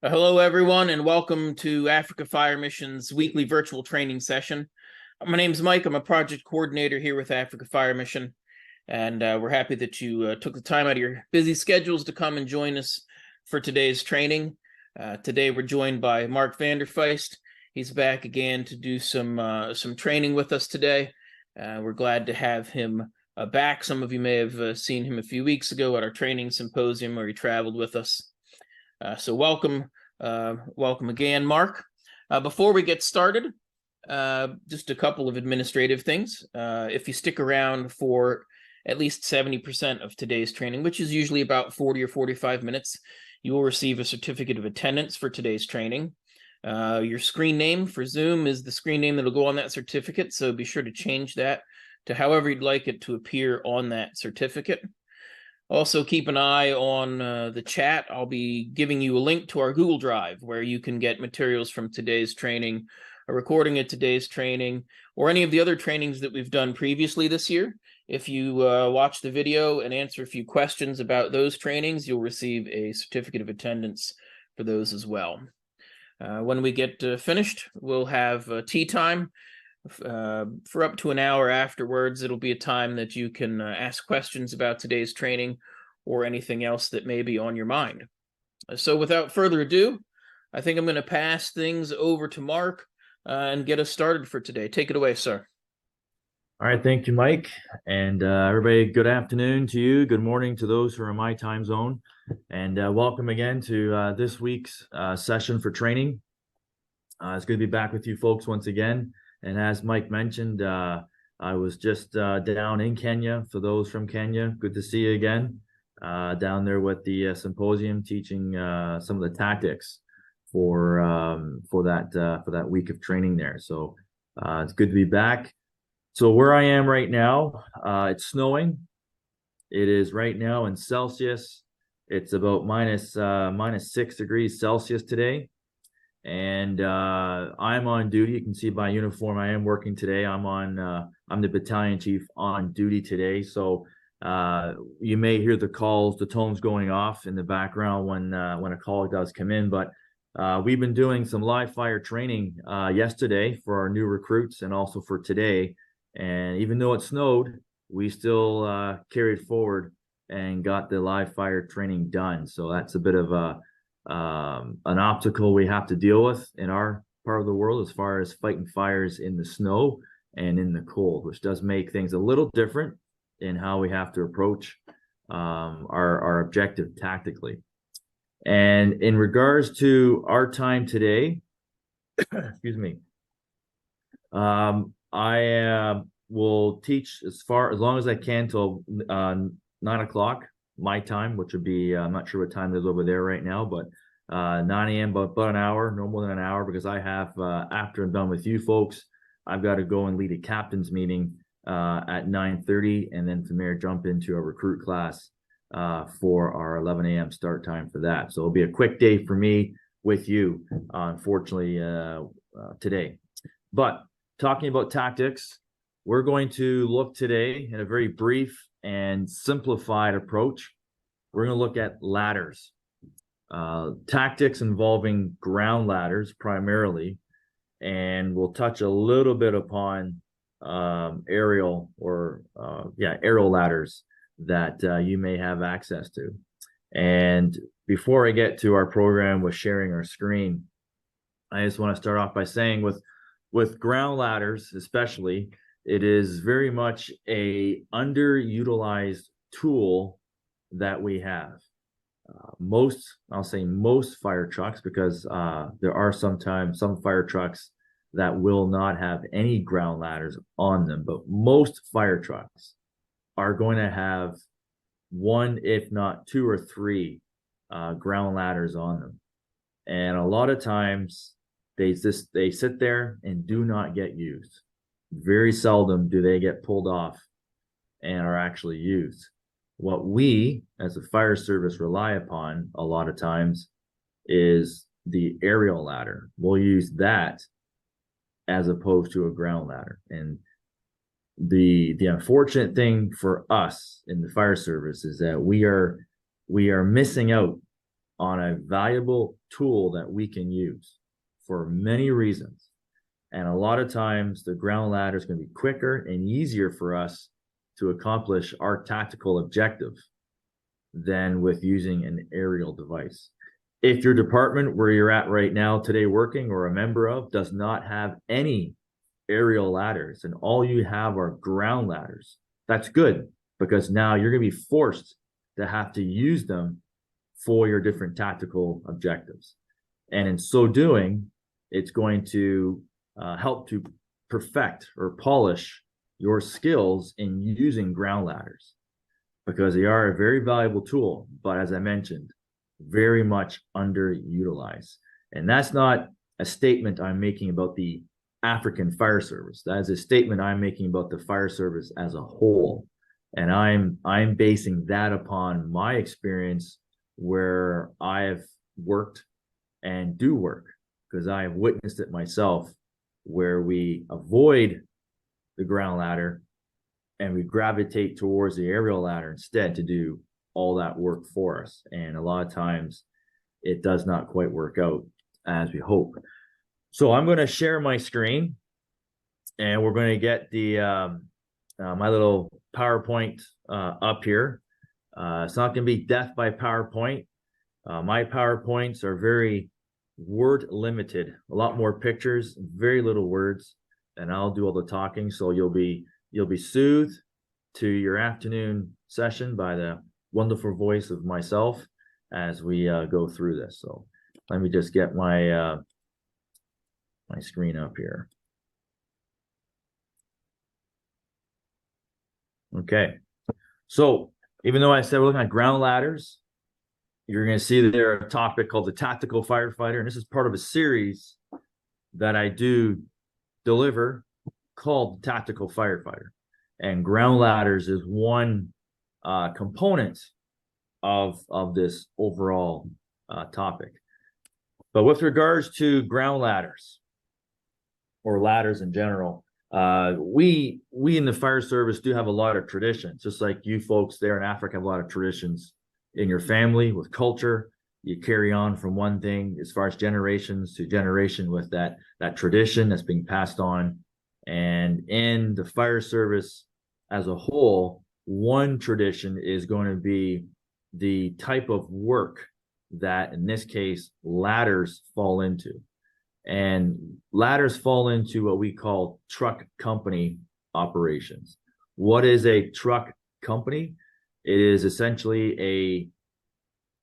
Hello, everyone, and welcome to Africa Fire Mission's weekly virtual training session. My name's Mike. I'm a project coordinator here with Africa Fire Mission, and we're happy that you took the time out of your busy schedules to come and join us for today's training. Today, we're joined by Mark Feyst. He's back again to do some training with us today. We're glad to have him back. Some of you may have seen him a few weeks ago at our training symposium where he traveled with us. So welcome again, Mark. Before we get started, just a couple of administrative things. If you stick around for at least 70% of today's training, which is usually about 40 or 45 minutes, you will receive a certificate of attendance for today's training. Your screen name for Zoom is the screen name that'll go on that certificate, so be sure to change that to however you'd like it to appear on that certificate. Also, keep an eye on the chat. I'll be giving you a link to our Google Drive where you can get materials from today's training, a recording of today's training, or any of the other trainings that we've done previously this year. If you watch the video and answer a few questions about those trainings, you'll receive a certificate of attendance for those as well. When we get finished, we'll have tea time. For up to an hour afterwards. It'll be a time that you can ask questions about today's training or anything else that may be on your mind. So without further ado, I think I'm going to pass things over to Mark and get us started for today. Take it away, sir. All right, thank you, Mike. And everybody, good afternoon to you. Good morning to those who are in my time zone. And welcome again to this week's session for training. It's good to be back with you folks once again. And as Mike mentioned, I was just down in Kenya. For those from Kenya, good to see you again. Down there with the symposium, teaching some of the tactics for that week of training there. So it's good to be back. So where I am right now, it's snowing. It is right now in Celsius. It's about minus 6 degrees Celsius today. And I'm on duty. You can see by uniform, I am working today. I'm the battalion chief on duty today. So you may hear the calls, the tones going off in the background when a call does come in. But we've been doing some live fire training yesterday for our new recruits and also for today. And even though it snowed, we still carried forward and got the live fire training done. So that's a bit of an obstacle we have to deal with in our part of the world as far as fighting fires in the snow and in the cold, which does make things a little different in how we have to approach our objective tactically. And in regards to our time today, excuse me, I will teach as long as I can till 9 o'clock my time, which would be, I'm not sure what time it is over there right now, but 9 a.m., but about an hour, no more than an hour, because I have, after I'm done with you folks, I've got to go and lead a captain's meeting at 9:30, and then from there jump into a recruit class for our 11 a.m. start time for that. So it'll be a quick day for me with you, unfortunately, today. But talking about tactics, we're going to look today in a very brief and simplified approach. We're going to look at ladders, tactics involving ground ladders primarily, and we'll touch a little bit upon aerial ladders that you may have access to. And before I get to our program with sharing our screen, I just want to start off by saying with ground ladders especially, it is very much a underutilized tool that we have. I'll say most fire trucks, because there are sometimes some fire trucks that will not have any ground ladders on them, but most fire trucks are going to have one, if not two or three ground ladders on them. And a lot of times they sit there and do not get used. Very seldom do they get pulled off and are actually used. What we as a fire service rely upon a lot of times is the aerial ladder. We'll use that as opposed to a ground ladder. And the unfortunate thing for us in the fire service is that we are missing out on a valuable tool that we can use for many reasons. And a lot of times the ground ladder is going to be quicker and easier for us to accomplish our tactical objective than with using an aerial device. If your department where you're at right now today working or a member of does not have any aerial ladders and all you have are ground ladders, that's good, because now you're going to be forced to have to use them for your different tactical objectives. And in so doing, it's going to help to perfect or polish your skills in using ground ladders, because they are a very valuable tool, but as I mentioned, very much underutilized. And that's not a statement I'm making about the African Fire Service. That is a statement I'm making about the fire service as a whole. And I'm basing that upon my experience where I have worked and do work, because I have witnessed it myself, where we avoid the ground ladder and we gravitate towards the aerial ladder instead to do all that work for us. And a lot of times it does not quite work out as we hope. So I'm going to share my screen and we're going to get the my little PowerPoint up here. It's not going to be death by PowerPoint. My PowerPoints are very word limited, a lot more pictures, very little words, and I'll do all the talking. So you'll be soothed to your afternoon session by the wonderful voice of myself as we go through this. So let me just get my my screen up here. Okay, so even though I said we're looking at ground ladders, you're going to see there a topic called the tactical firefighter, and this is part of a series that I do deliver called the tactical firefighter. And ground ladders is one component of this overall topic. But with regards to ground ladders or ladders in general, we in the fire service do have a lot of traditions, just like you folks there in Africa have a lot of traditions in your family with culture. You carry on from one thing as far as generations to generation with that tradition that's being passed on. And in the fire service as a whole, one tradition is going to be the type of work that, in this case, ladders fall into. And ladders fall into what we call truck company operations. What is a truck company? It is essentially a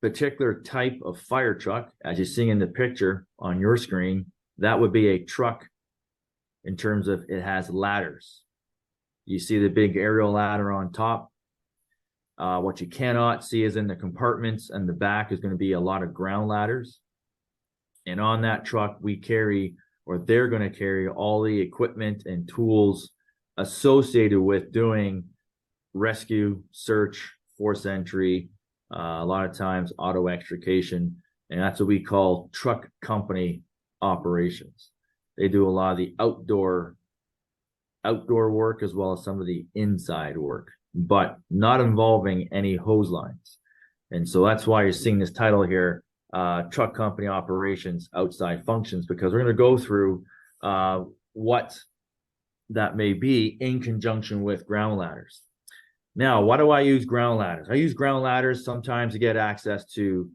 particular type of fire truck, as you see in the picture on your screen. That would be a truck in terms of it has ladders. You see the big aerial ladder on top. What you cannot see is in the compartments and the back is going to be a lot of ground ladders. And on that truck, we carry, or they're going to carry, all the equipment and tools associated with doing rescue, search, force entry, a lot of times auto extrication, and that's what we call truck company operations. They do a lot of the outdoor work as well as some of the inside work, but not involving any hose lines. And so that's why you're seeing this title here, truck company operations outside functions, because we're going to go through what that may be in conjunction with ground ladders. Now, why do I use ground ladders? I use ground ladders sometimes to get access to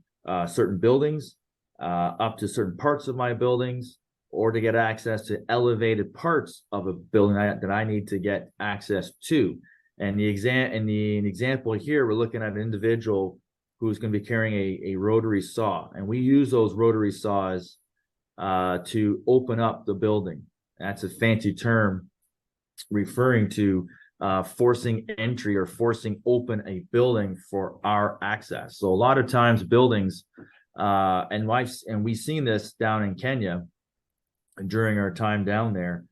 certain buildings, up to certain parts of my buildings, or to get access to elevated parts of a building that I need to get access to. And the example here, we're looking at an individual who's going to be carrying a rotary saw, and we use those rotary saws to open up the building. That's a fancy term referring to forcing entry or forcing open a building for our access. So a lot of times buildings, and we've seen this down in Kenya during our time down there,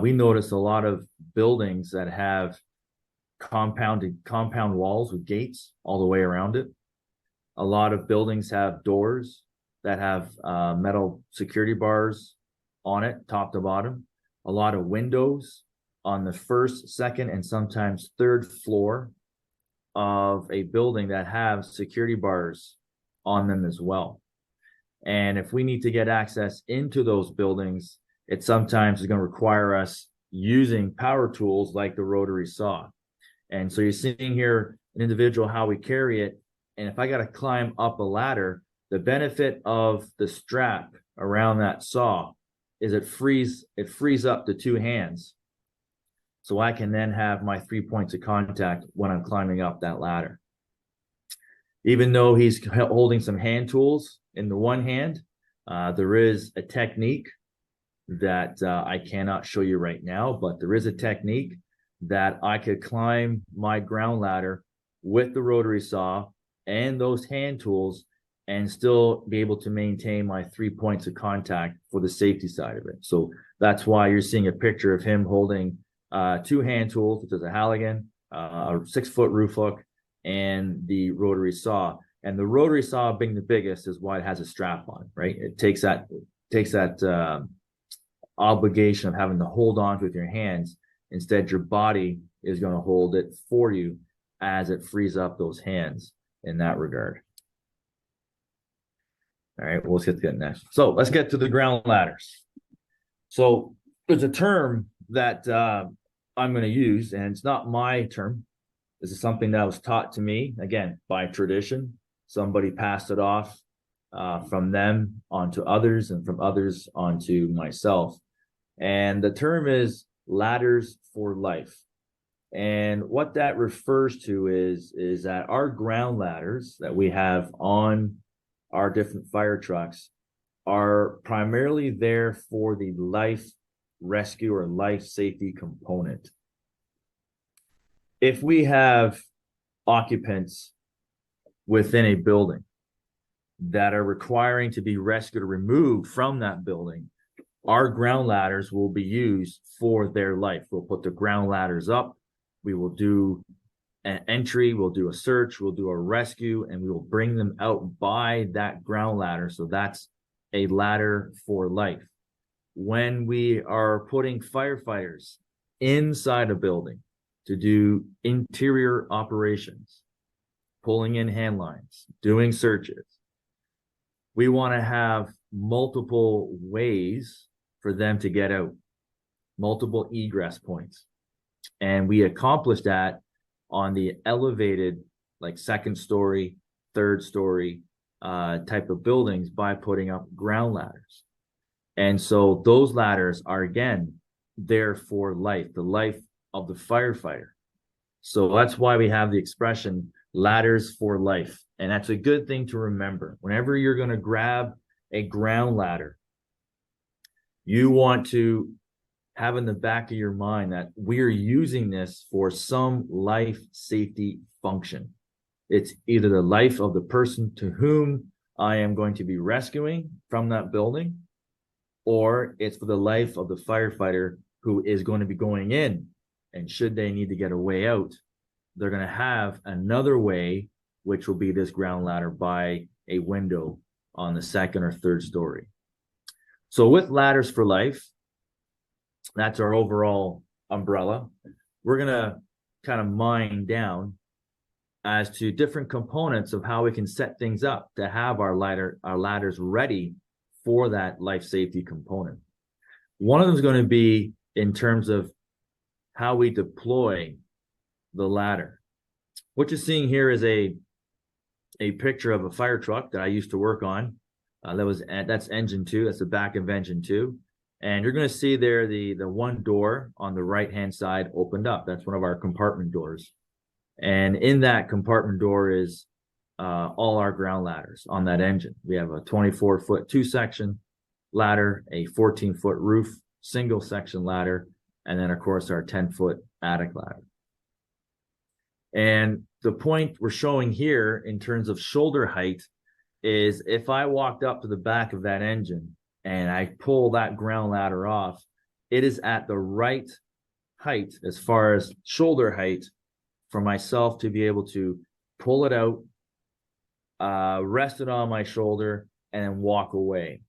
we noticed a lot of buildings that have compound walls with gates all the way around it. A lot of buildings have doors that have metal security bars on it, top to bottom. A lot of windows on the first, second, and sometimes third floor of a building that have security bars on them as well. And if we need to get access into those buildings, it sometimes is going to require us using power tools like the rotary saw. And so you're seeing here an individual, how we carry it. And if I got to climb up a ladder, the benefit of the strap around that saw is it frees up the two hands. So I can then have my 3 points of contact when I'm climbing up that ladder. Even though he's holding some hand tools in the one hand, there is a technique that I cannot show you right now, but there is a technique that I could climb my ground ladder with the rotary saw and those hand tools and still be able to maintain my 3 points of contact for the safety side of it. So that's why you're seeing a picture of him holding two hand tools, which is a Halligan, a 6-foot roof hook, and the rotary saw. And the rotary saw being the biggest is why it has a strap on, right? It takes that obligation of having to hold on to it with your hands. Instead, your body is going to hold it for you as it frees up those hands in that regard. All right, well, let's get to that next. So let's get to the ground ladders. So there's a term that I'm going to use, and it's not my term. This is something that was taught to me, again, by tradition. Somebody passed it off from them onto others, and from others onto myself. And the term is ladders for life. And what that refers to is that our ground ladders that we have on our different fire trucks are primarily there for the life rescue or life safety component. If we have occupants within a building that are requiring to be rescued or removed from that building, our ground ladders will be used for their life. We'll put the ground ladders up. We will do an entry, we'll do a search, we'll do a rescue, and we will bring them out by that ground ladder. So that's a ladder for life. When we are putting firefighters inside a building to do interior operations, pulling in hand lines, doing searches, we want to have multiple ways for them to get out, multiple egress points. And we accomplish that on the elevated, like second story, third story type of buildings by putting up ground ladders. And so those ladders are, again, there for life, the life of the firefighter. So that's why we have the expression ladders for life. And that's a good thing to remember. Whenever you're going to grab a ground ladder, you want to have in the back of your mind that we're using this for some life safety function. It's either the life of the person to whom I am going to be rescuing from that building, or it's for the life of the firefighter who is going to be going in. And should they need to get a way out, they're going to have another way, which will be this ground ladder by a window on the second or third story. So with ladders for life, that's our overall umbrella. We're going to kind of mine down as to different components of how we can set things up to have our ladders ready for that life safety component. One of them is going to be in terms of how we deploy the ladder. What you're seeing here is a picture of a fire truck that I used to work on. That's engine 2. That's the back of engine 2. And you're going to see there the one door on the right-hand side opened up. That's one of our compartment doors. And in that compartment door is all our ground ladders on that engine. We have a 24-foot 2-section ladder, a 14-foot roof single section ladder, and then, of course, our 10-foot attic ladder. And the point we're showing here in terms of shoulder height is if I walked up to the back of that engine and I pull that ground ladder off, it is at the right height as far as shoulder height for myself to be able to pull it out, rest it on my shoulder, and then walk away.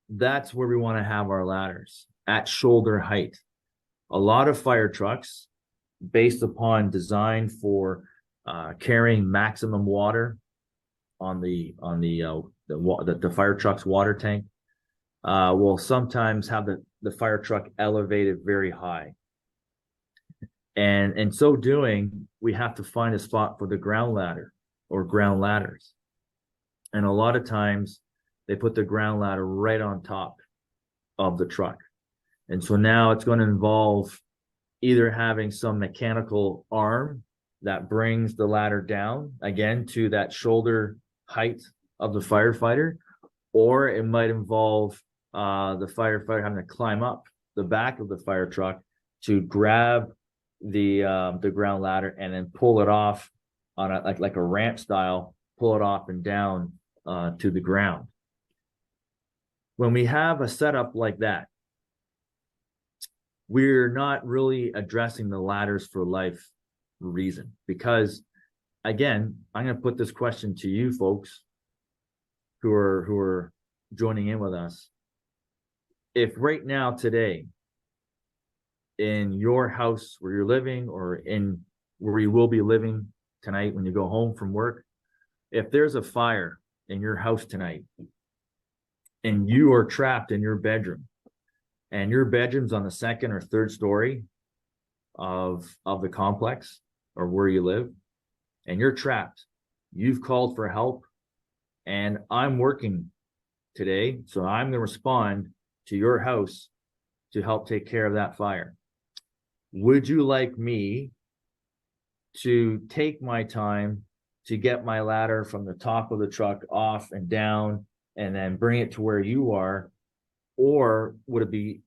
That's where we want to have our ladders, at shoulder height. A lot of fire trucks, based upon design for carrying maximum water on the fire truck's water tank will sometimes have the fire truck elevated very high. And in so doing, we have to find a spot for the ground ladder or ground ladders. And a lot of times they put the ground ladder right on top of the truck. And so now it's going to involve either having some mechanical arm that brings the ladder down again to that shoulder height of the firefighter, or it might involve the firefighter having to climb up the back of the fire truck to grab the ground ladder and then pull it off on like a ramp style, pull it off and down to the ground. When we have a setup like that, we're not really addressing the ladders for life reason, because again, I'm going to put this question to you folks who are joining in with us. If right now today in your house where you're living, or in where you will be living tonight when you go home from work, if there's a fire in your house tonight and you are trapped in your bedroom, and your bedroom's on the second or third story of the complex or where you live, and you're trapped, you've called for help, and I'm working today, so I'm going to respond to your house to help take care of that fire. Would you like me to take my time to get my ladder from the top of the truck off and down and then bring it to where you are? Or would it be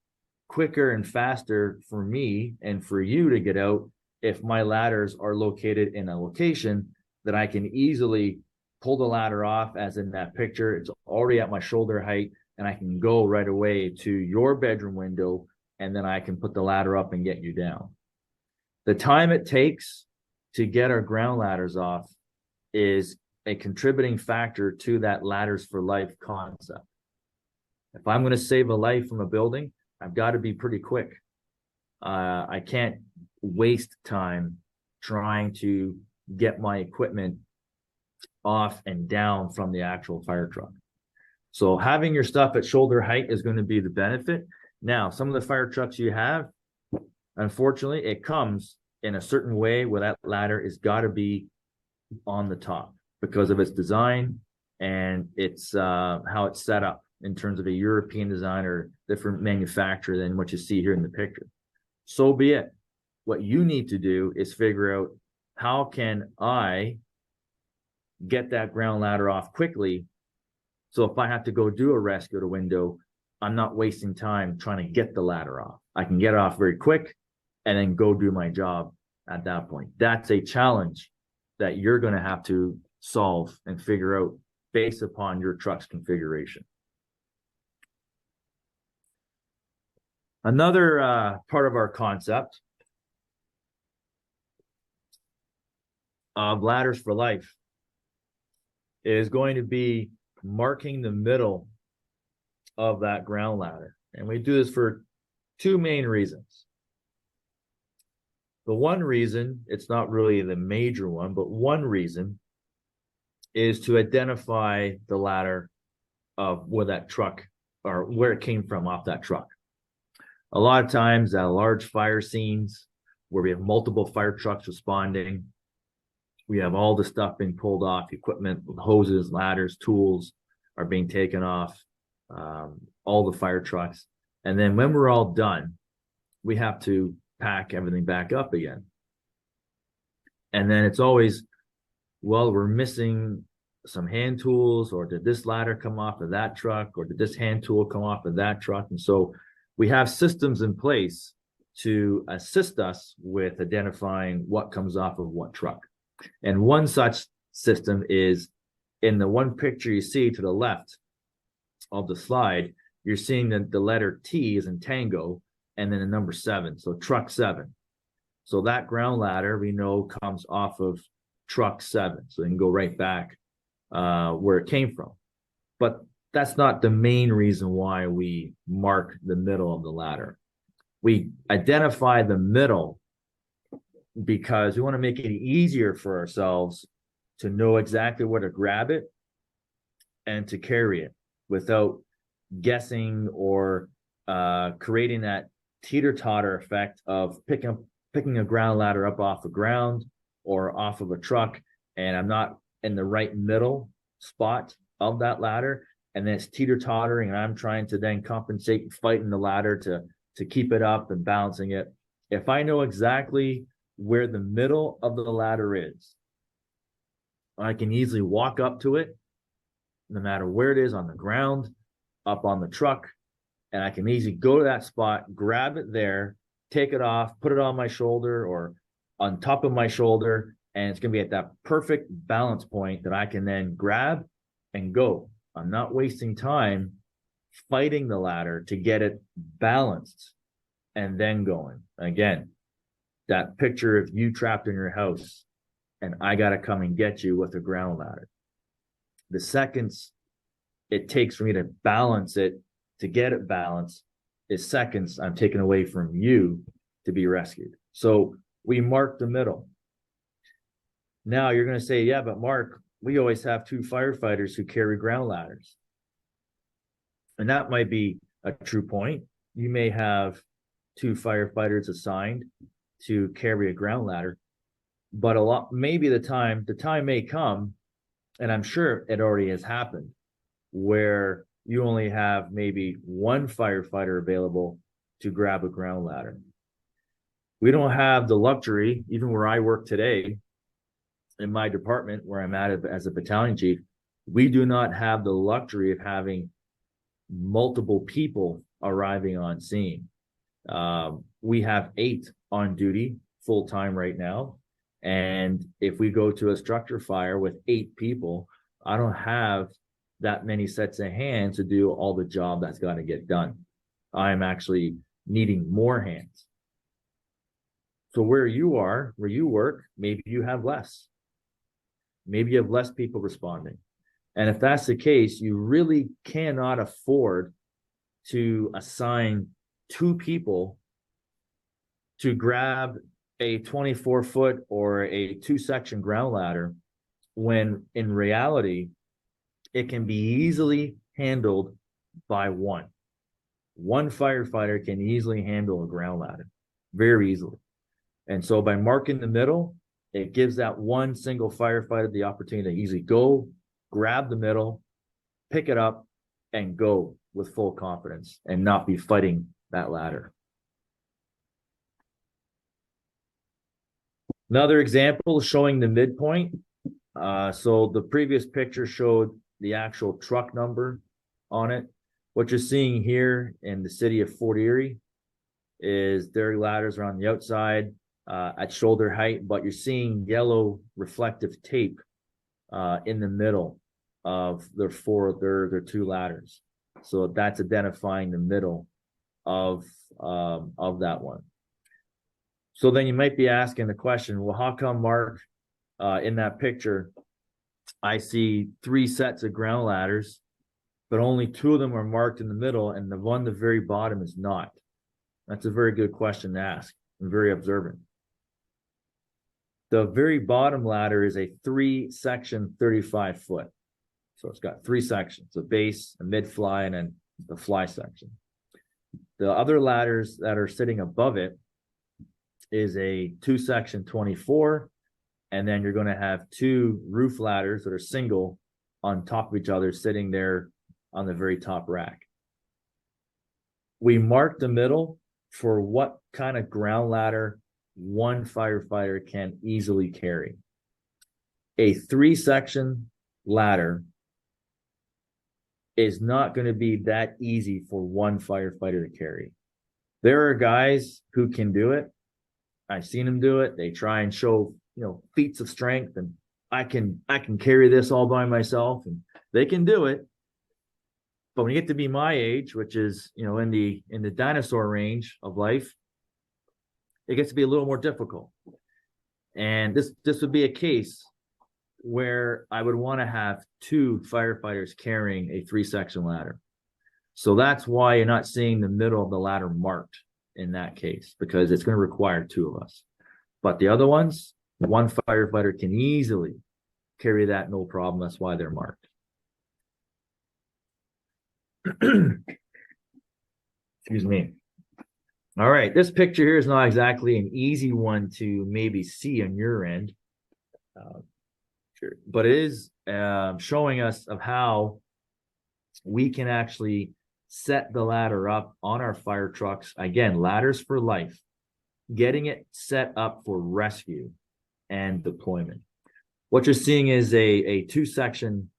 quicker and faster for me and for you to get out if my ladders are located in a location that I can easily pull the ladder off, as in that picture, it's already at my shoulder height, and I can go right away to your bedroom window, and then I can put the ladder up and get you down. The time it takes to get our ground ladders off is a contributing factor to that ladders for life concept. If I'm going to save a life from a building, I've got to be pretty quick. I can't waste time trying to get my equipment off and down from the actual fire truck. So having your stuff at shoulder height is going to be the benefit. Now, some of the fire trucks you have, unfortunately, it comes in a certain way where that ladder has got to be on the top because of its design and its how it's set up in terms of a European design or different manufacturer than what you see here in the picture. So be it. What you need to do is figure out, how can I get that ground ladder off quickly? So if I have to go do a rescue at a window, I'm not wasting time trying to get the ladder off. I can get it off very quick and then go do my job at that point. That's a challenge that you're going to have to solve and figure out based upon your truck's configuration. Another part of our concept of ladders for life is going to be marking the middle of that ground ladder. And we do this for two main reasons. The one reason, it's not really the major one, but one reason is to identify the ladder of where that truck, or where it came from off that truck. A lot of times at large fire scenes where we have multiple fire trucks responding, we have all the stuff being pulled off, equipment, hoses, ladders, tools are being taken off, all the fire trucks. And then when we're all done, we have to pack everything back up again. And then it's always, well, we're missing some hand tools, or did this ladder come off of that truck, or did this hand tool come off of that truck? And so we have systems in place to assist us with identifying what comes off of what truck. And one such system is in the one picture you see to the left of the slide. You're seeing that the letter T is in Tango, and then the number 7, so truck 7. So that ground ladder we know comes off of truck 7, so they can go right back where it came from. But that's not the main reason why we mark the middle of the ladder. We identify the middle because we want to make it easier for ourselves to know exactly where to grab it and to carry it without guessing or creating that teeter-totter effect of picking a ground ladder up off the ground or off of a truck, and I'm not in the right middle spot of that ladder, and then it's teeter-tottering, and I'm trying to then compensate and fighting the ladder to keep it up and balancing it. If I know exactly where the middle of the ladder is, I can easily walk up to it, no matter where it is, on the ground, up on the truck, and I can easily go to that spot, grab it there, take it off, put it on my shoulder or on top of my shoulder, and it's going to be at that perfect balance point that I can then grab and go. I'm not wasting time fighting the ladder to get it balanced and then going. Again, that picture of you trapped in your house and I got to come and get you with a ground ladder. The seconds it takes for me to balance it, to get it balanced, is seconds I'm taking away from you to be rescued. So we mark the middle. Now you're going to say, yeah, but Mark, we always have 2 firefighters who carry ground ladders. And that might be a true point. You may have 2 firefighters assigned to carry a ground ladder, but maybe the time may come, and I'm sure it already has happened, where you only have maybe 1 firefighter available to grab a ground ladder. We don't have the luxury, even where I work today, in my department where I'm at as a battalion chief, we do not have the luxury of having multiple people arriving on scene. We have 8 on duty full time right now. And if we go to a structure fire with 8 people, I don't have that many sets of hands to do all the job that's got to get done. I'm actually needing more hands. So where you work, maybe you have less. Maybe you have less people responding. And if that's the case, you really cannot afford to assign 2 people to grab a 24-foot or a 2-section ground ladder, when in reality, it can be easily handled by 1. 1 firefighter can easily handle a ground ladder, very easily. And so by marking the middle, it gives that 1 single firefighter the opportunity to easily go, grab the middle, pick it up, and go with full confidence and not be fighting that ladder. Another example showing the midpoint. So the previous picture showed the actual truck number on it. What you're seeing here in the city of Fort Erie is their ladders are on the outside at shoulder height, but you're seeing yellow reflective tape in the middle of their 2 ladders. So that's identifying the middle of that one. So then you might be asking the question, well, how come, Mark, in that picture, I see 3 sets of ground ladders, but only 2 of them are marked in the middle, and the one at the very bottom is not? That's a very good question to ask and very observant. The very bottom ladder is a 3-section 35-foot. So it's got 3 sections, a base, a mid-fly, and then the fly section. The other ladders that are sitting above it is a 2-section 24, and then you're going to have 2 roof ladders that are single on top of each other sitting there on the very top rack. We mark the middle for what kind of ground ladder 1 firefighter can easily carry. A 3-section ladder is not going to be that easy for 1 firefighter to carry. There are guys who can do it. I've seen them do it. They try and show, feats of strength, and I can carry this all by myself, and they can do it. But when you get to be my age, which is, in the dinosaur range of life, it gets to be a little more difficult. And this would be a case where I would want to have 2 firefighters carrying a 3-section ladder. So that's why you're not seeing the middle of the ladder marked in that case, because it's going to require 2 of us. But the other ones, 1 firefighter can easily carry that, no problem. That's why they're marked. Excuse me. All right, this picture here is not exactly an easy one to maybe see on your end, but it is showing us of how we can actually set the ladder up on our fire trucks. Again, ladders for life, getting it set up for rescue and deployment. What you're seeing is a two-section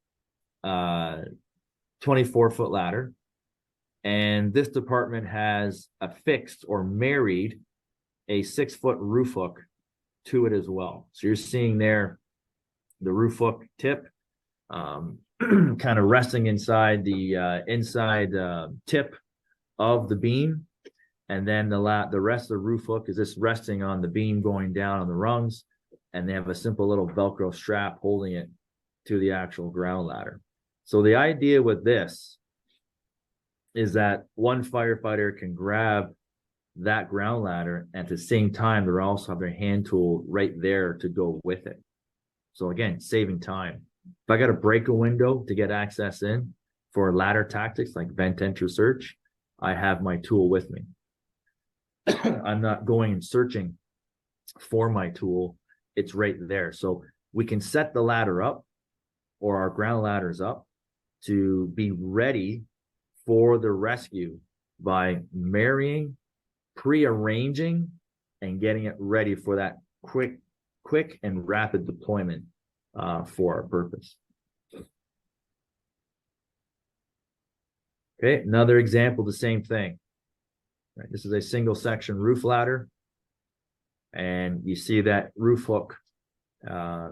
24-foot ladder. And this department has affixed or married a 6-foot roof hook to it as well. So you're seeing there the roof hook tip kind of resting inside the inside tip of the beam. And then the rest of the roof hook is just resting on the beam going down on the rungs. And they have a simple little Velcro strap holding it to the actual ground ladder. So the idea with this is that one firefighter can grab that ground ladder, and at the same time, they also have their hand tool right there to go with it. So again, saving time. If I got to break a window to get access in for ladder tactics like vent, enter, search, I have my tool with me. I'm not going and searching for my tool. It's right there. So we can set the ladder up, or our ground ladders up, to be ready for the rescue by marrying, pre-arranging, and getting it ready for that quick and rapid deployment for our purpose. Okay, another example, the same thing. Right, this is a single section roof ladder, and you see that roof hook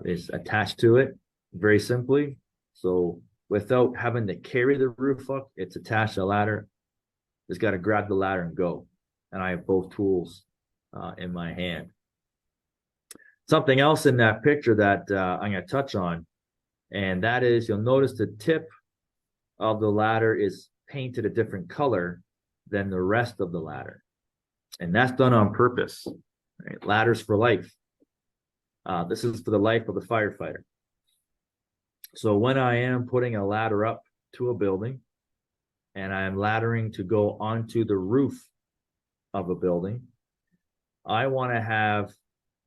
is attached to it very simply. So without having to carry the roof hook, it's attached to the ladder. Just got to grab the ladder and go. And I have both tools in my hand. Something else in that picture that I'm going to touch on, and that is, you'll notice the tip of the ladder is painted a different color than the rest of the ladder. And that's done on purpose. Right? Ladders for life. This is for the life of the firefighter. So when I am putting a ladder up to a building, and I am laddering to go onto the roof of a building, I want to have,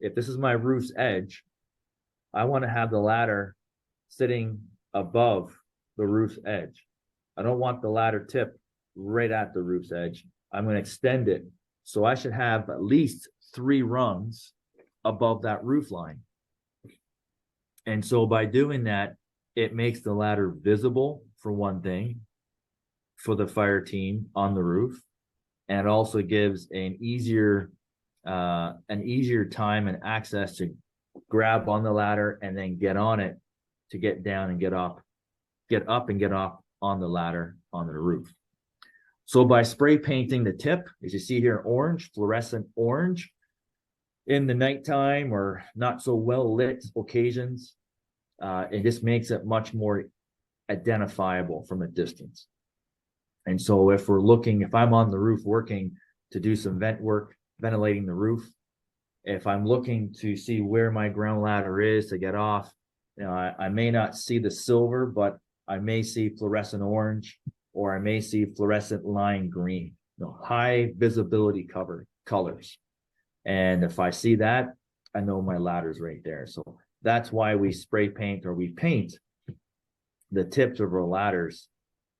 if this is my roof's edge, I want to have the ladder sitting above the roof's edge. I don't want the ladder tip right at the roof's edge. I'm going to extend it. So I should have at least 3 rungs above that roof line. And so by doing that, it makes the ladder visible, for one thing, for the fire team on the roof. And it also gives an easier time and access to grab on the ladder and then get on it to get down and get up and get off on the ladder on the roof. So by spray painting the tip, as you see here, orange, fluorescent orange, in the nighttime or not so well lit occasions, it just makes it much more identifiable from a distance. And so if I'm on the roof working to do some vent work, ventilating the roof, if I'm looking to see where my ground ladder is to get off, I may not see the silver, but I may see fluorescent orange, or I may see fluorescent lime green, high visibility colors. And if I see that, I know my ladder's right there. So that's why we spray paint, or we paint the tips of our ladders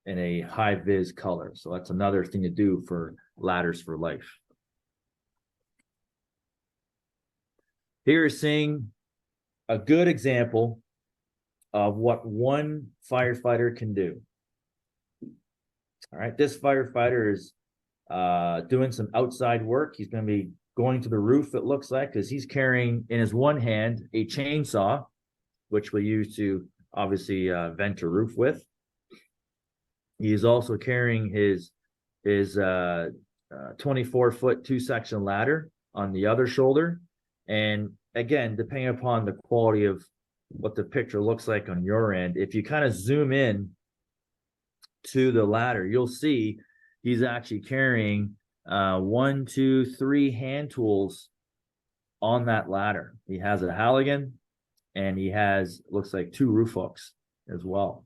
in a high vis color. So that's another thing to do for ladders for life. Here is seeing a good example of what one firefighter can do. All right, this firefighter is doing some outside work. He's going to be going to the roof, it looks like, because he's carrying in his one hand a chainsaw, which we use to obviously vent a roof with. He is also carrying his 24-foot 2-section ladder on the other shoulder. And again, depending upon the quality of what the picture looks like on your end, if you kind of zoom in to the ladder, you'll see he's actually carrying 1, 2, 3 hand tools on that ladder. He has a Halligan, and he has, looks like, 2 roof hooks as well.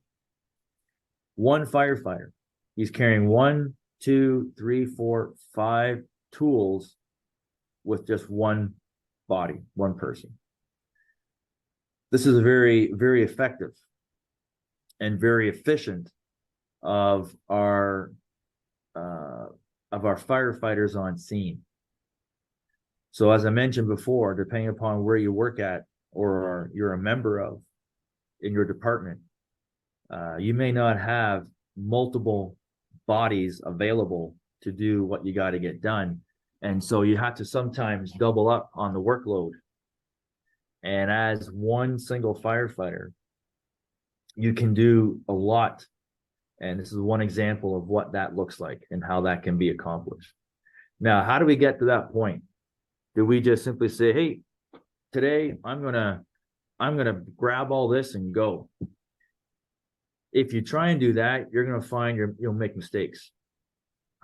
One firefighter. He's carrying 1, 2, 3, 4, 5 tools with just one body, one person. This is very, very effective and very efficient of our firefighters on scene. So as I mentioned before, depending upon where you work at or you're a member of in your department, you may not have multiple bodies available to do what you got to get done. And so you have to sometimes double up on the workload. And as one single firefighter, you can do a lot. And this is one example of what that looks like and how that can be accomplished. Now, how do we get to that point? Do we just simply say, hey, today I'm gonna grab all this and go? If you try and do that, you're gonna find you'll make mistakes.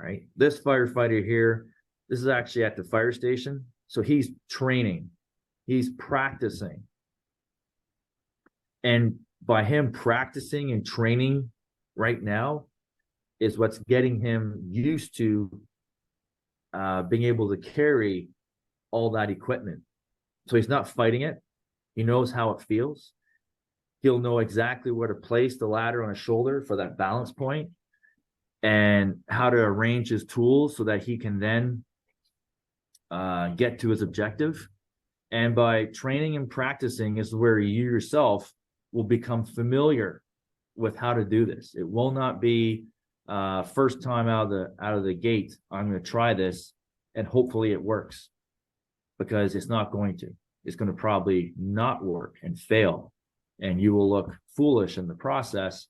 Right? This firefighter here, this is actually at the fire station. So he's training, he's practicing. And by him practicing and training right now is what's getting him used to being able to carry all that equipment. So he's not fighting it. He knows how it feels. He'll know exactly where to place the ladder on his shoulder for that balance point and how to arrange his tools so that he can then get to his objective. And by training and practicing is where you yourself will become familiar with how to do this. It will not be first time out of the gate, I'm going to try this and hopefully it works, because it's not going to. It's going to probably not work and fail, and you will look foolish in the process,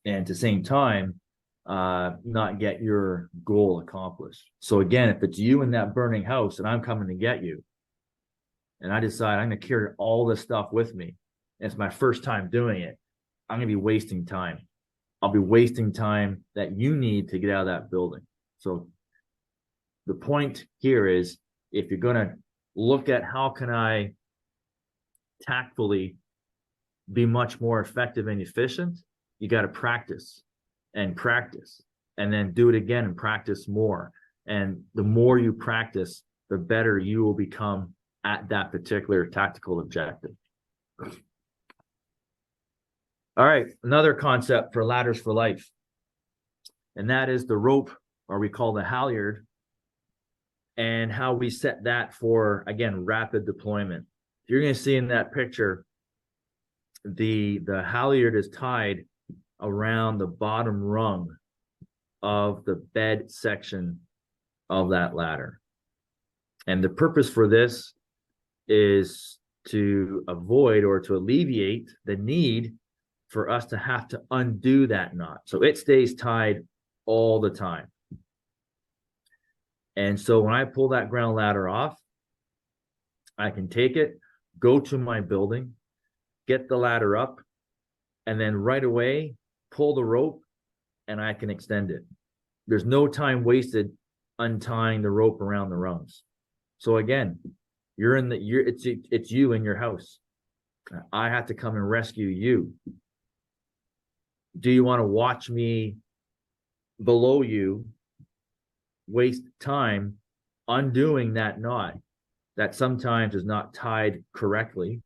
and at the same time not get your goal accomplished. So again, if it's you in that burning house and I'm coming to get you, and I decide I'm going to carry all this stuff with me, and it's my first time doing it, I'm going to be wasting time. I'll be wasting time that you need to get out of that building. So the point here is, if you're going to look at how can I tactfully be much more effective and efficient, you got to practice and then do it again and practice more. And the more you practice, the better you will become at that particular tactical objective. All right, another concept for ladders for life, and that is the rope, or we call the halyard, and how we set that for, again, rapid deployment. You're going to see in that picture, the halyard is tied around the bottom rung of the bed section of that ladder. And the purpose for this is to avoid or to alleviate the need for us to have to undo that knot. So it stays tied all the time. And so when I pull that ground ladder off, I can take it, go to my building, get the ladder up, and then right away pull the rope and I can extend it. There's no time wasted untying the rope around the rungs. So again, it's you in your house. I have to come and rescue you. Do you want to watch me below you waste time undoing that knot that sometimes is not tied correctly?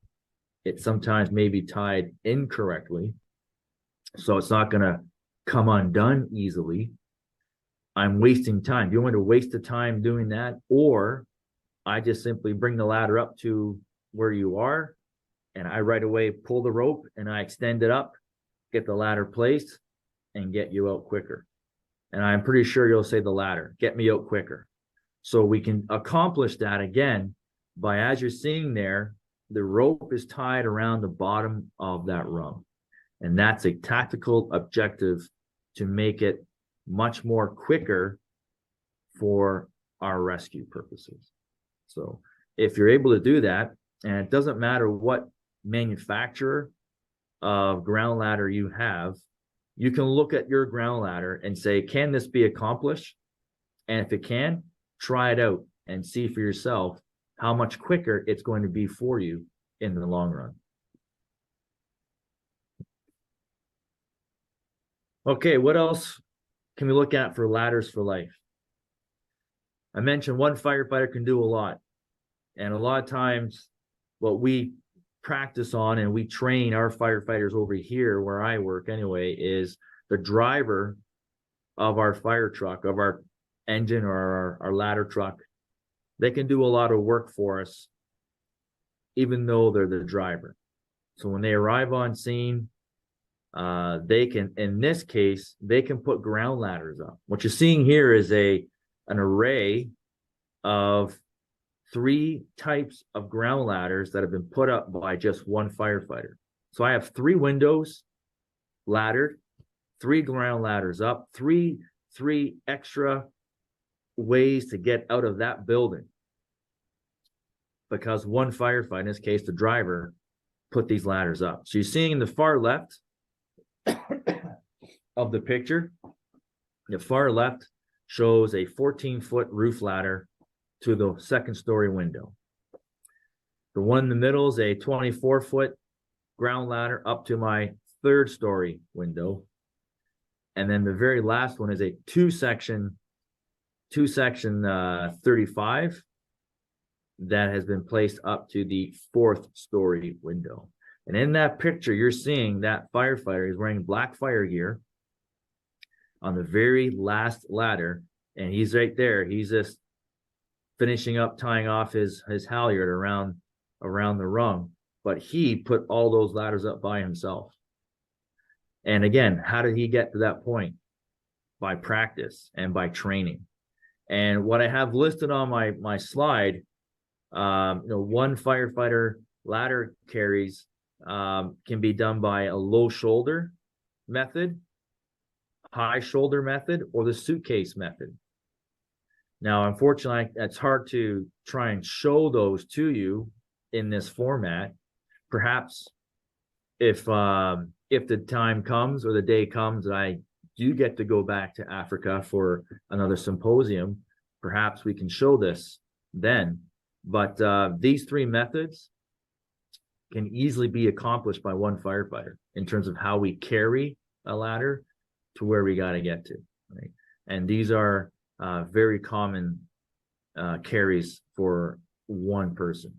It sometimes may be tied incorrectly, so it's not going to come undone easily. I'm wasting time. Do you want to waste the time doing that? Or I just simply bring the ladder up to where you are, and I right away pull the rope and I extend it up, get the ladder placed, and get you out quicker. And I'm pretty sure you'll say the ladder, get me out quicker. So we can accomplish that again by, as you're seeing there, the rope is tied around the bottom of that rung. And that's a tactical objective to make it much more quicker for our rescue purposes. So if you're able to do that, and it doesn't matter what manufacturer of ground ladder you have, you can look at your ground ladder and say, can this be accomplished? And if it can, try it out and see for yourself how much quicker it's going to be for you in the long run. Okay, what else can we look at for ladders for life? I mentioned one firefighter can do a lot. And a lot of times what we practice on and we train our firefighters over here where I work anyway is the driver of our fire truck, of our engine or our ladder truck. They can do a lot of work for us, even though they're the driver. So when they arrive on scene, they can, in this case, they can put ground ladders up. What you're seeing here is an array of 3 types of ground ladders that have been put up by just one firefighter. So I have 3 windows laddered, 3 ground ladders up, three extra ways to get out of that building, because one firefighter, in this case the driver, put these ladders up. So you're seeing in the far left of the picture, the far left shows a 14-foot roof ladder to the 2nd story window. The one in the middle is a 24-foot ground ladder up to my 3rd story window. And then the very last one is a two section 35 that has been placed up to the 4th story window. And in that picture, you're seeing that firefighter is wearing black fire gear on the very last ladder. And he's right there. He's just finishing up tying off his halyard around the rung. But he put all those ladders up by himself. And again, how did he get to that point? By practice and by training. And what I have listed on my slide, one firefighter ladder carries can be done by a low shoulder method, high shoulder method, or the suitcase method. Now, unfortunately, it's hard to try and show those to you in this format. Perhaps if the time comes or the day comes that I do get to go back to Africa for another symposium, perhaps we can show this then. But these 3 methods can easily be accomplished by one firefighter in terms of how we carry a ladder to where we got to get to, right? And these are very common carries for one person.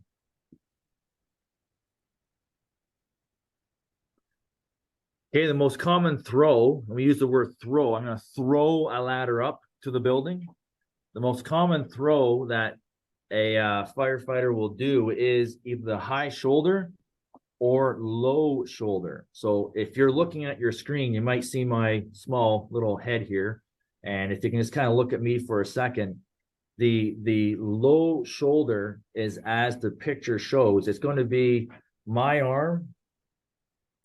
Okay, the most common throw, let me use the word throw. I'm going to throw a ladder up to the building. The most common throw that a firefighter will do is either the high shoulder or low shoulder. So if you're looking at your screen, you might see my small little head here. And if you can just kind of look at me for a second, the low shoulder is, as the picture shows, it's going to be my arm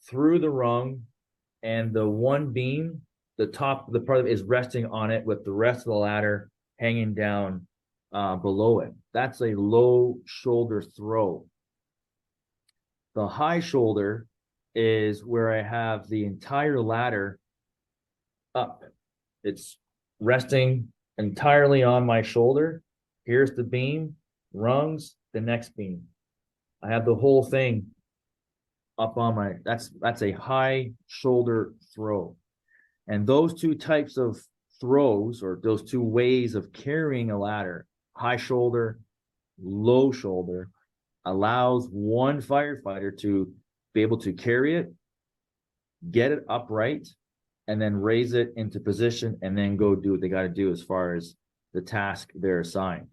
through the rung, and the one beam, the top, the part of it is resting on it with the rest of the ladder hanging down below it. That's a low shoulder throw. The high shoulder is where I have the entire ladder up. It's resting entirely on my shoulder. Here's the beam, rungs, the next beam. I have the whole thing up on my, that's a high shoulder throw. And those 2 types of throws, or those 2 ways of carrying a ladder, high shoulder, low shoulder, allows one firefighter to be able to carry it, get it upright, and then raise it into position, and then go do what they got to do as far as the task they're assigned.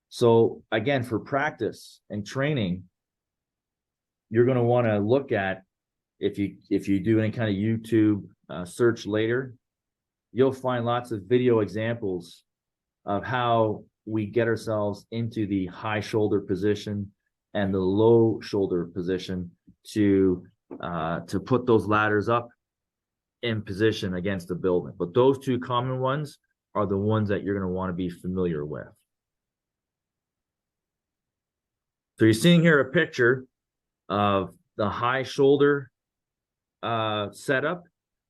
So again, for practice and training, you're going to want to look at, if you do any kind of YouTube search later, you'll find lots of video examples of how we get ourselves into the high shoulder position and the low shoulder position to put those ladders up in position against the building. But those 2 common ones are the ones that you're going to want to be familiar with. So you're seeing here a picture of the high shoulder setup.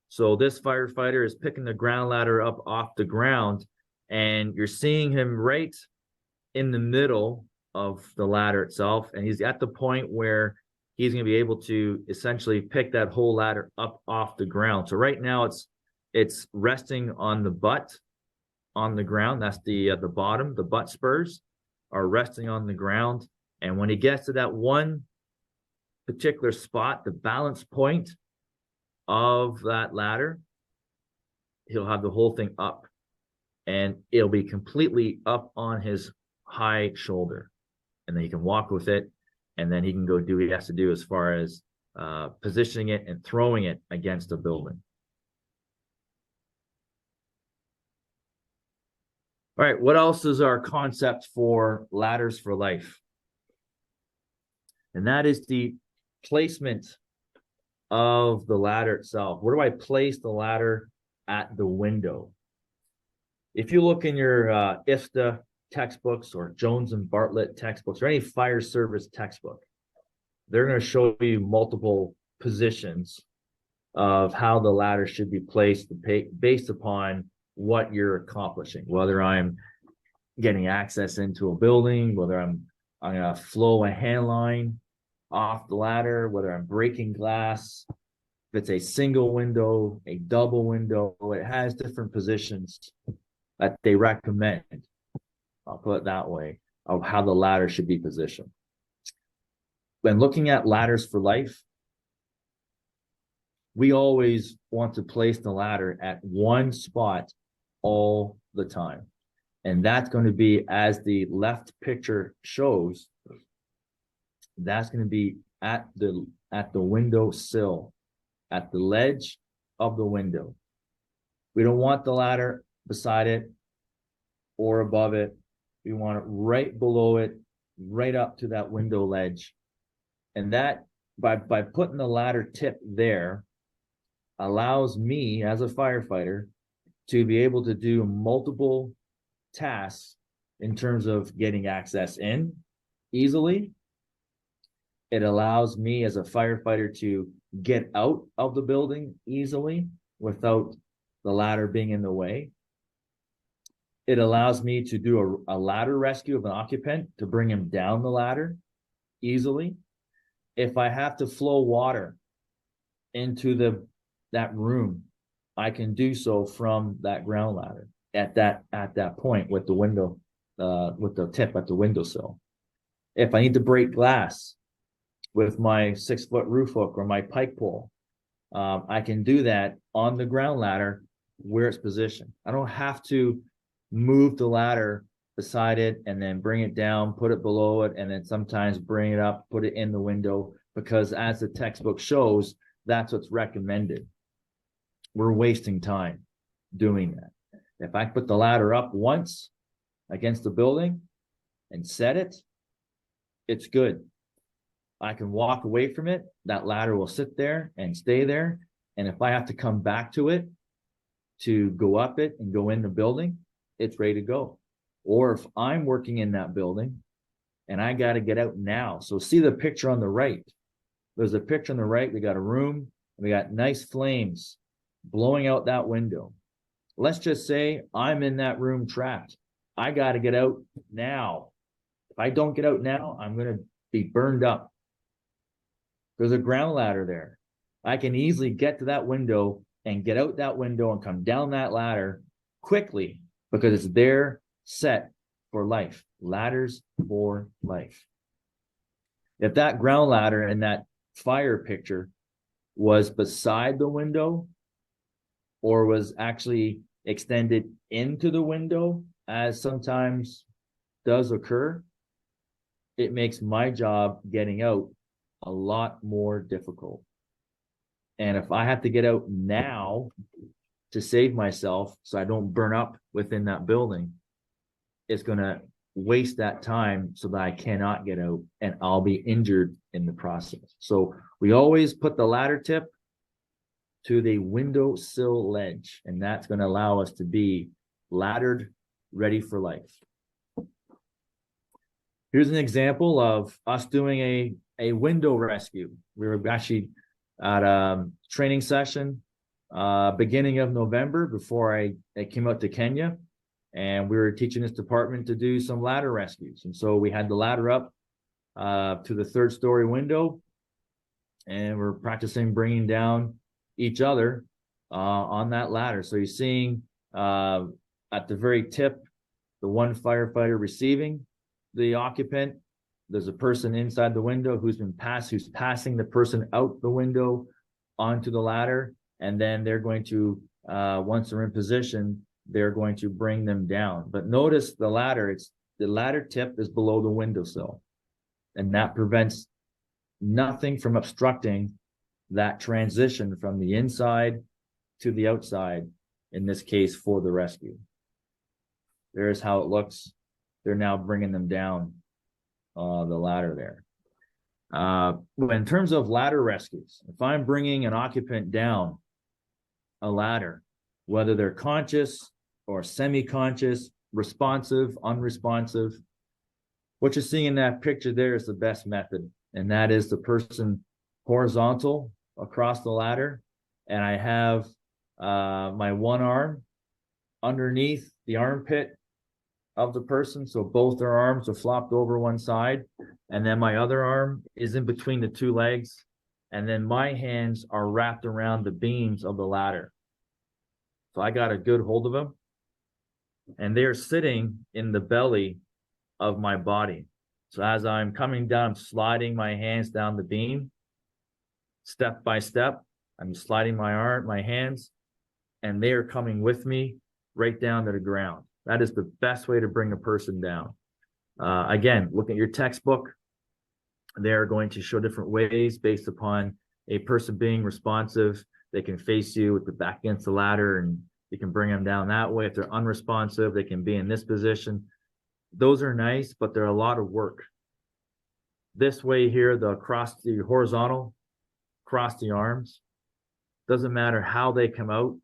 So this firefighter is picking the ground ladder up off the ground, and you're seeing him right in the middle of the ladder itself, and he's at the point where he's going to be able to essentially pick that whole ladder up off the ground. So right now it's resting on the butt on the ground. That's the bottom. The butt spurs are resting on the ground. And when he gets to that one particular spot, the balance point of that ladder, he'll have the whole thing up, and it'll be completely up on his high shoulder. And then he can walk with it, and then he can go do what he has to do as far as positioning it and throwing it against a building. All right, what else is our concept for ladders for life? And that is the placement of the ladder itself. Where do I place the ladder at the window? If you look in your IFTA textbooks or Jones and Bartlett textbooks or any fire service textbook, they're going to show you multiple positions of how the ladder should be placed based upon what you're accomplishing, whether I'm getting access into a building, whether I'm going to flow a hand line off the ladder, whether I'm breaking glass, if it's a single window, a double window, it has different positions that they recommend, I'll put it that way, of how the ladder should be positioned. When looking at ladders for life, we always want to place the ladder at one spot all the time. And that's going to be, as the left picture shows, that's going to be at the window sill, at the ledge of the window. We don't want the ladder beside it or above it. We want it right below it, right up to that window ledge. And that, by putting the ladder tip there, allows me as a firefighter to be able to do multiple tasks in terms of getting access in easily. It allows me as a firefighter to get out of the building easily without the ladder being in the way. It allows me to do a ladder rescue of an occupant, to bring him down the ladder easily. If I have to flow water into that room, I can do so from that ground ladder at that point with the window, with the tip at the windowsill. If I need to break glass with my 6-foot roof hook or my pike pole, I can do that on the ground ladder where it's positioned. I don't have to move the ladder beside it and then bring it down, put it below it, and then sometimes bring it up, put it in the window, because as the textbook shows, that's what's recommended. We're wasting time doing that. If I put the ladder up once against the building and set it, it's good. I can walk away from it. That ladder will sit there and stay there. And if I have to come back to it to go up it and go in the building, it's ready to go. Or if I'm working in that building and I got to get out now. So see the picture on the right. There's a picture on the right. We got a room. We got nice flames blowing out that window. Let's just say I'm in that room trapped. I got to get out now. If I don't get out now, I'm going to be burned up. There's a ground ladder there. I can easily get to that window and get out that window and come down that ladder quickly because it's there set for life. Ladders for life. If that ground ladder in that fire picture was beside the window or was actually extended into the window, as sometimes does occur, it makes my job getting out a lot more difficult. And if I have to get out now to save myself so I don't burn up within that building, it's going to waste that time so that I cannot get out and I'll be injured in the process. So we always put the ladder tip to the windowsill ledge, and that's going to allow us to be laddered, ready for life. Here's an example of us doing a window rescue. We were actually at a training session beginning of November before I came out to Kenya, and we were teaching this department to do some ladder rescues. And so we had the ladder up to the 3rd story window, and we're practicing bringing down each other on that ladder. So you're seeing at the very tip, the one firefighter receiving the occupant. There's a person inside the window who's passing the person out the window onto the ladder. And then they're going to, once they're in position, they're going to bring them down. But notice the ladder tip is below the windowsill. And that prevents nothing from obstructing that transition from the inside to the outside, in this case for the rescue. There's how it looks. They're now bringing them down the ladder there. In terms of ladder rescues, if I'm bringing an occupant down a ladder, whether they're conscious or semi-conscious, responsive, unresponsive, what you're seeing in that picture there is the best method, and that is the person horizontal across the ladder, and I have my one arm underneath the armpit of the person, so both their arms are flopped over one side, and then my other arm is in between the two legs, and then my hands are wrapped around the beams of the ladder. So I got a good hold of them, and they're sitting in the belly of my body. So as I'm coming down, I'm sliding my hands down the beam, step by step. I'm sliding my hands, and they are coming with me right down to the ground. That is the best way to bring a person down. Again, look at your textbook. They're going to show different ways based upon a person being responsive. They can face you with the back against the ladder, and you can bring them down that way. If they're unresponsive, they can be in this position. Those are nice, but they're a lot of work. This way here, the horizontal, cross the arms. Doesn't matter how they come out,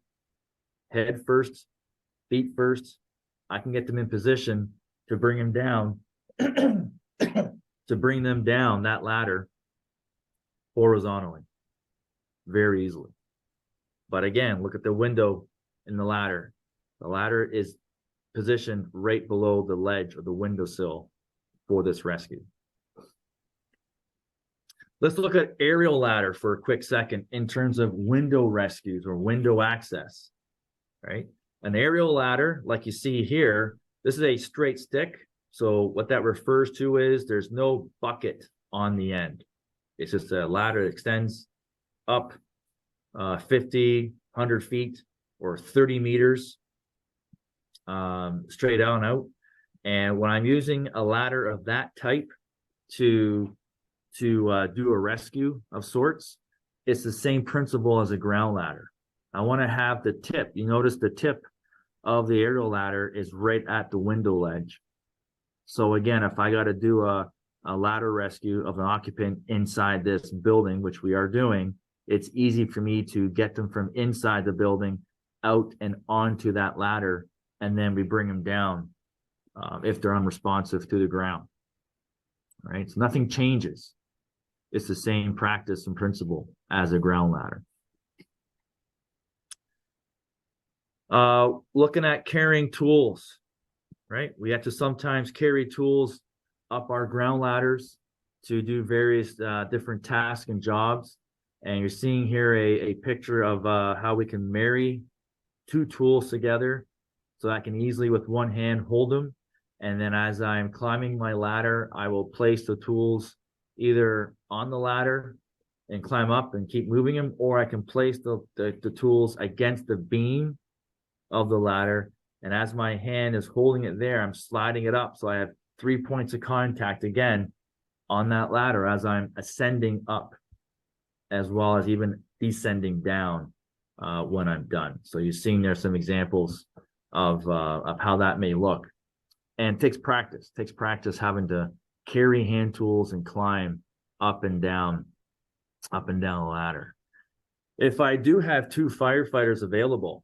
head first, feet first. I can get them in position to bring them down, to bring them down that ladder horizontally, very easily. But again, look at the window in the ladder. The ladder is positioned right below the ledge or the windowsill for this rescue. Let's look at aerial ladder for a quick second in terms of window rescues or window access, right? An aerial ladder, like you see here, this is a straight stick. So what that refers to is there's no bucket on the end. It's just a ladder that extends up 50, 100 feet or 30 meters straight out and out. And when I'm using a ladder of that type to do a rescue of sorts, it's the same principle as a ground ladder. I want to have the tip. You notice the tip of the aerial ladder is right at the window ledge. So again, if I got to do a ladder rescue of an occupant inside this building, which we are doing, it's easy for me to get them from inside the building out and onto that ladder, and then we bring them down if they're unresponsive to the ground. All right, so nothing changes. It's the same practice and principle as a ground ladder. Looking at carrying tools, right? We have to sometimes carry tools up our ground ladders to do various different tasks and jobs. And you're seeing here a picture of how we can marry two tools together so I can easily with one hand hold them. And then as I'm climbing my ladder, I will place the tools either on the ladder and climb up and keep moving them, or I can place the tools against the beam of the ladder. And as my hand is holding it there, I'm sliding it up. So I have 3 points of contact again on that ladder as I'm ascending up, as well as even descending down when I'm done. So you're seeing there some examples of how that may look. And it takes practice having to carry hand tools and climb up and down the ladder. If I do have two firefighters available,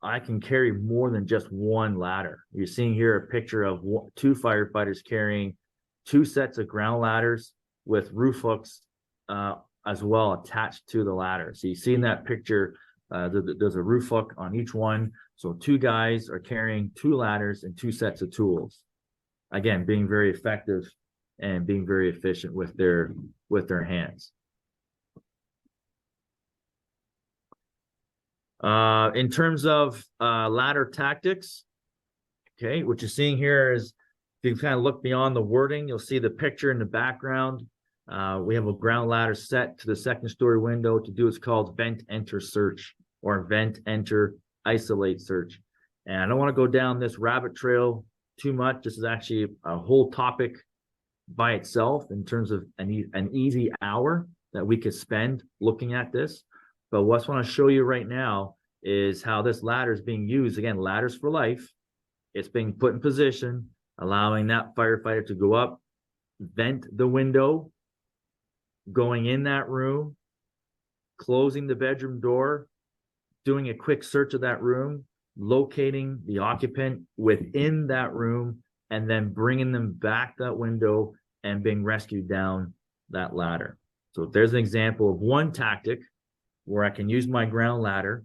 I can carry more than just one ladder. You're seeing here a picture of two firefighters carrying two sets of ground ladders with roof hooks as well attached to the ladder. So you see in that picture, there's a roof hook on each one. So two guys are carrying two ladders and two sets of tools. Again, being very effective and being very efficient with their hands. In terms of ladder tactics, okay, what you're seeing here is, if you kind of look beyond the wording, you'll see the picture in the background. We have a ground ladder set to the second story window to do what's called vent enter search, or vent enter isolate search. And I don't want to go down this rabbit trail too much. This is actually a whole topic by itself in terms of an easy hour that we could spend looking at this. But what I want to show you right now is how this ladder is being used. Again, ladders for life. It's being put in position, allowing that firefighter to go up, vent the window, going in that room, closing the bedroom door, doing a quick search of that room, locating the occupant within that room, and then bringing them back that window and being rescued down that ladder. So there's an example of one tactic where I can use my ground ladder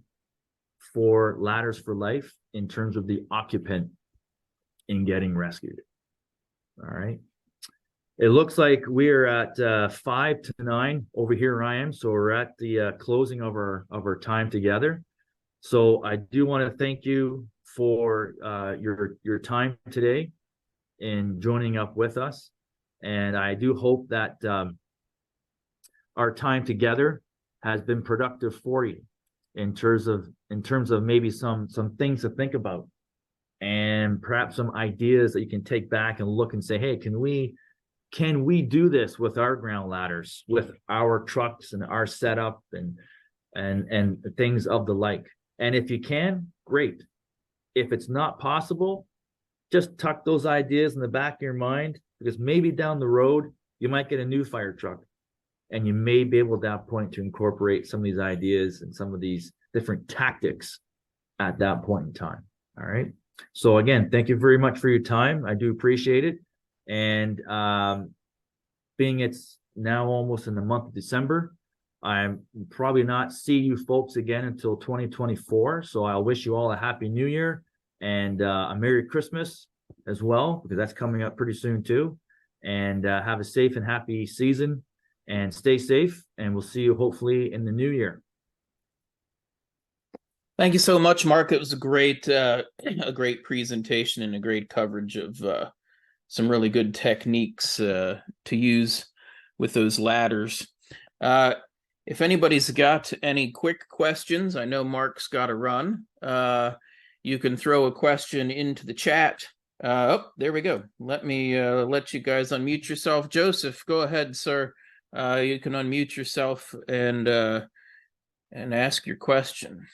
for ladders for life in terms of the occupant in getting rescued. All right. It looks like we're at 5 to 9 over here, Ryan. So we're at the closing of our time together. So I do want to thank you for your time today in joining up with us. And I do hope that our time together has been productive for you in terms of maybe some things to think about, and perhaps some ideas that you can take back and look and say, hey, can we do this with our ground ladders, with our trucks and our setup and things of the like. And if you can, great. If it's not possible, just tuck those ideas in the back of your mind, because maybe down the road you might get a new fire truck, and you may be able at that point to incorporate some of these ideas and some of these different tactics at that point in time. All right. So again, thank you very much for your time. I do appreciate it. And being it's now almost in the month of December, I'm probably not see you folks again until 2024. So I'll wish you all a happy new year and a Merry Christmas as well, because that's coming up pretty soon too. And have a safe and happy season, and stay safe, and we'll see you hopefully in the new year. Thank you so much, Mark. It was a great presentation and a great coverage of some really good techniques to use with those ladders. If anybody's got any quick questions, I know Mark's got to run. You can throw a question into the chat. Oh, there we go. Let me let you guys unmute yourself. Joseph, go ahead, sir. You can unmute yourself and ask your question.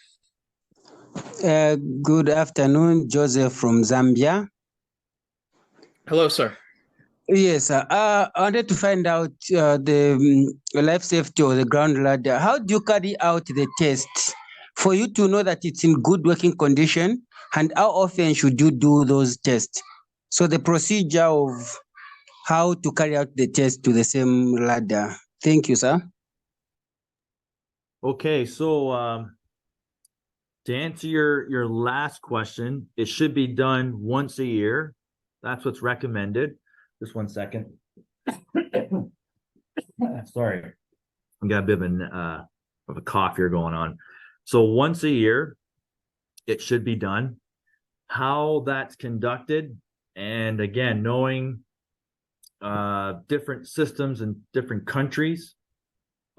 Good afternoon, Joseph from Zambia. Hello, sir. Yes, I wanted to find out the life safety of the ground ladder. How do you carry out the test for you to know that it's in good working condition, and how often should you do those tests? So the procedure of how to carry out the test to the same ladder. Thank you, sir. Okay, so to answer your last question, it should be done once a year. That's what's recommended. Just 1 second. Sorry, I got a bit of a cough here going on. So once a year, it should be done. How that's conducted, and again, knowing different systems in different countries,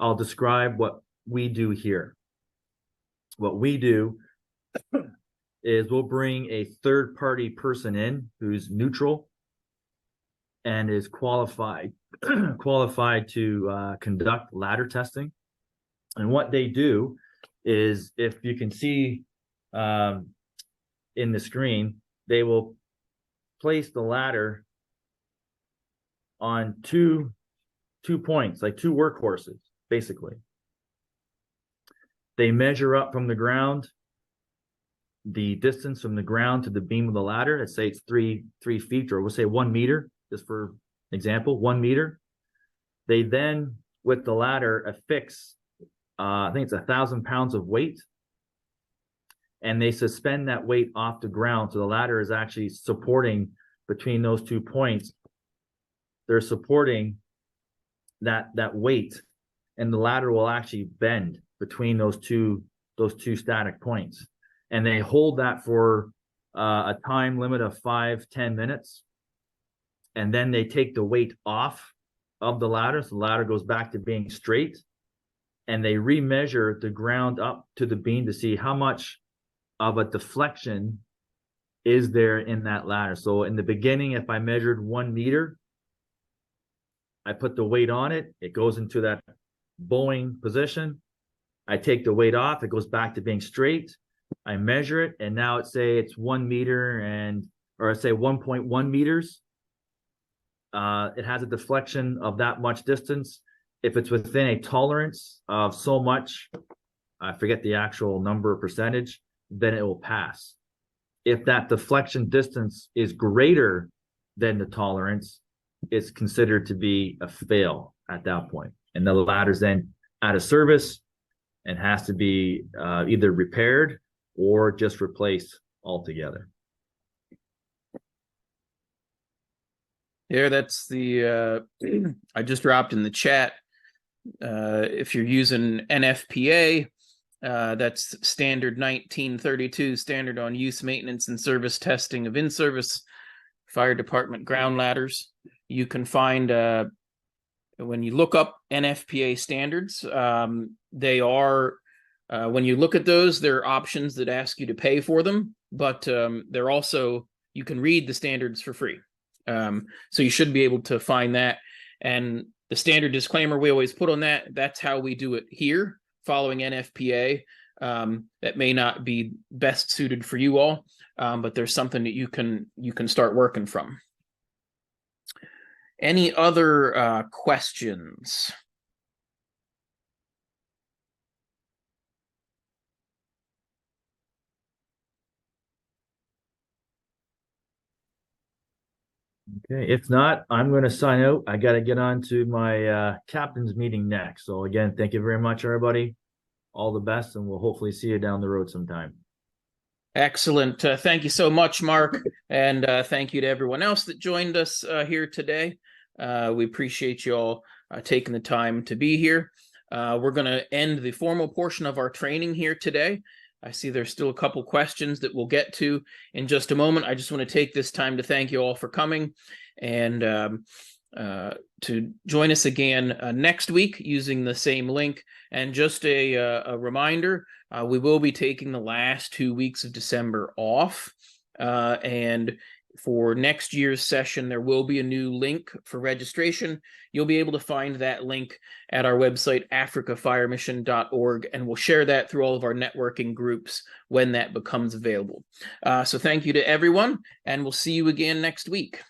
I'll describe what we do here. What we do is we'll bring a third-party person in who's neutral and is qualified to conduct ladder testing. And what they do is, if you can see in the screen, they will place the ladder on two points, like two workhorses, basically. They measure up from the ground, the distance from the ground to the beam of the ladder. Let's say it's three feet, or we'll say 1 meter, just for example, 1 meter. They then, with the ladder, affix, I think it's 1,000 pounds of weight, and they suspend that weight off the ground. So the ladder is actually supporting between those 2 points. They're supporting that weight, and the ladder will actually bend between those two those two static points. And they hold that for a time limit of 5-10 minutes. And then they take the weight off of the ladder. So the ladder goes back to being straight. And they remeasure the ground up to the beam to see how much of a deflection is there in that ladder. So in the beginning, if I measured 1 meter, I put the weight on it, it goes into that bowing position. I take the weight off, it goes back to being straight. I measure it, and now it's 1 meter or say 1.1 meters. It has a deflection of that much distance. If it's within a tolerance of so much, I forget the actual number or percentage, then it will pass. If that deflection distance is greater than the tolerance, it's considered to be a fail at that point. And the ladder's then out of service and has to be either repaired or just replaced altogether. There, that's the I just dropped in the chat. If you're using NFPA, that's standard 1932, standard on use, maintenance, and service testing of in-service fire department ground ladders. You can find, when you look up NFPA standards, they are, when you look at those, there are options that ask you to pay for them, but they're also, you can read the standards for free. So you should be able to find that. And the standard disclaimer we always put on that, that's how we do it here, following NFPA. That may not be best suited for you all, but there's something that you can start working from. Any other questions? Okay, if not, I'm going to sign out. I got to get on to my captain's meeting next. So again, thank you very much, everybody. All the best, and we'll hopefully see you down the road sometime. Excellent. Thank you so much, Mark. And thank you to everyone else that joined us here today. We appreciate you all taking the time to be here. We're going to end the formal portion of our training here today. I see there's still a couple questions that we'll get to in just a moment. I just want to take this time to thank you all for coming and to join us again next week using the same link. And just a reminder, we will be taking the last 2 weeks of December off. And for next year's session, there will be a new link for registration. You'll be able to find that link at our website, africafiremission.org, and we'll share that through all of our networking groups when that becomes available. So thank you to everyone, and we'll see you again next week.